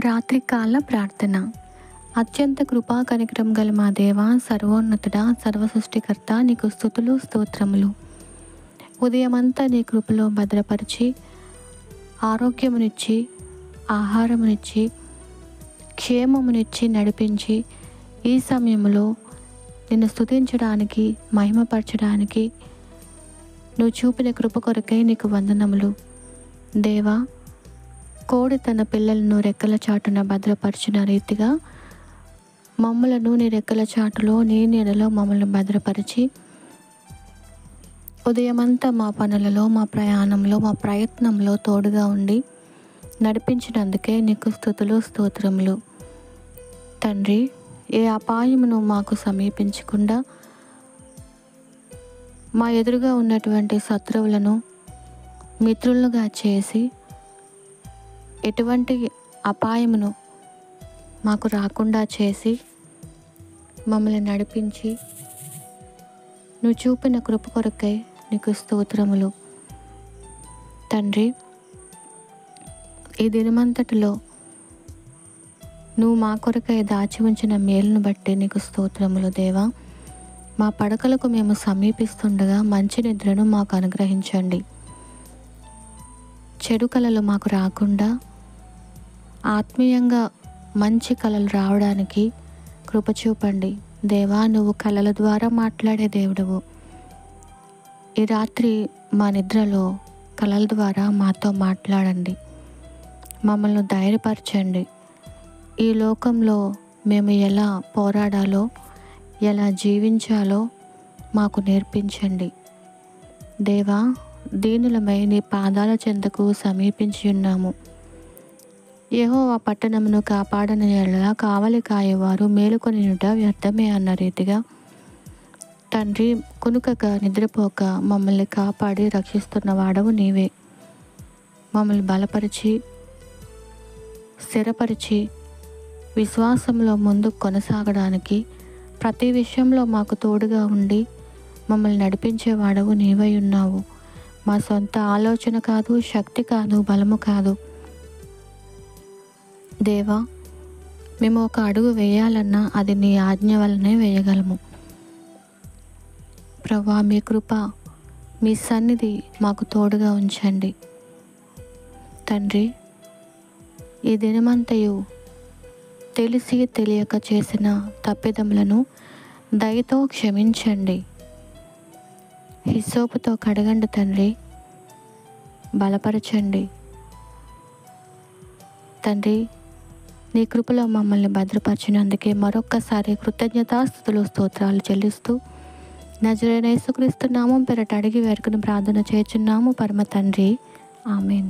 రాత్రికాల ప్రార్థన. అత్యంత కృపా కనికరం గల మా దేవ, సర్వోన్నతుడా, సర్వసృష్టికర్త, నీకు స్తుతులు స్తోత్రములు. ఉదయమంతా నీ కృపలో భద్రపరిచి, ఆరోగ్యమునిచ్చి, ఆహారమునిచ్చి, క్షేమమునిచ్చి నడిపించి, ఈ సమయంలో నిన్ను స్తుతించడానికి, మహిమపరచడానికి నువ్వు చూపిన కృప కొరకై నీకు వందనములు. దేవా, కోడి తన పిల్లలను రెక్కల చాటున భద్రపరిచిన రీతిగా మమ్మలను నీ రెక్కల చాటులో, నీ నీడలో మమ్మల్ని భద్రపరిచి, ఉదయమంతా మా పనులలో, మా ప్రయాణంలో, మా ప్రయత్నంలో తోడుగా ఉండి నడిపించినందుకే నీకు స్తుతులు స్తోత్రములు. తండ్రి, ఏ అపాయమును మాకు సమీపించకుండా మా ఎదురుగా ఉన్నటువంటి శత్రువులను మిత్రులుగా చేసి, ఎటువంటి అపాయమును మాకు రాకుండా చేసి మమ్మల్ని నడిపించి, నువ్వు చూపిన కృప కొరకై నీకు స్తోత్రములు. తండ్రి, ఈ దినమంతటిలో నువ్వు మా కొరకై దాచి ఉంచిన మేలును బట్టి నీకు స్తోత్రములు. దేవా, మా పడకలకు మేము సమీపిస్తుండగా మంచి నిద్రను మాకు అనుగ్రహించండి. చెడు కలలు మాకు రాకుండా ఆత్మీయంగా మంచి కలలు రావడానికి కృప చూపండి. దేవా, నువ్వు కలల ద్వారా మాట్లాడే దేవుడవు. ఈ రాత్రి మా నిద్రలో కలల ద్వారా మాతో మాట్లాడండి. మమ్మల్ని ధైర్యపరచండి. ఈ లోకంలో మేము ఎలా పోరాడాలో, ఎలా జీవించాలో మాకు నేర్పించండి. దేవా, దీనులమై నీ పాదాల చెంతకు సమీపించి ఉన్నాము. యెహోవా పట్టణమును కాపాడని యెడల కావలి కాయేవారు మేలుకొనుట వ్యర్థమే అన్న రీతిగా తండ్రి, కునుకక నిద్రపోక మమ్మల్ని కాపాడి రక్షిస్తున్న వాడవు నీవే. మమ్మల్ని బలపరిచి, స్థిరపరిచి, విశ్వాసంలో ముందుకు కొనసాగడానికి ప్రతి విషయంలో మాకు తోడుగా ఉండి మమ్మల్ని నడిపించేవాడవు నీవై ఉన్నావు. మా సొంత ఆలోచన కాదు, శక్తి కాదు, బలము కాదు. దేవా, మేము ఒక అడుగు వేయాలన్నా అది నీ ఆజ్ఞ వల్లనే వేయగలము. ప్రభువా, మీ కృప, మీ సన్నిధి మాకు తోడుగా ఉంచండి. తండ్రి, ఈ దినమంతయు తెలిసి తెలియక చేసిన తప్పిదములను దయతో క్షమించండి. హిస్సోపుతో కడగండి తండ్రి, బలపరచండి. తండ్రి, నీ కృపలో మమ్మల్ని భద్రపరిచినందుకే మరొక్కసారి కృతజ్ఞతాస్తుతులు స్తోత్రాలు చెల్లిస్తూ నజరేయుడైన యేసుక్రీస్తు నామం పేరట అడిగి వేడుకుని ప్రార్థన చేయుచున్నాము పరమ తండ్రి. ఆమేన్.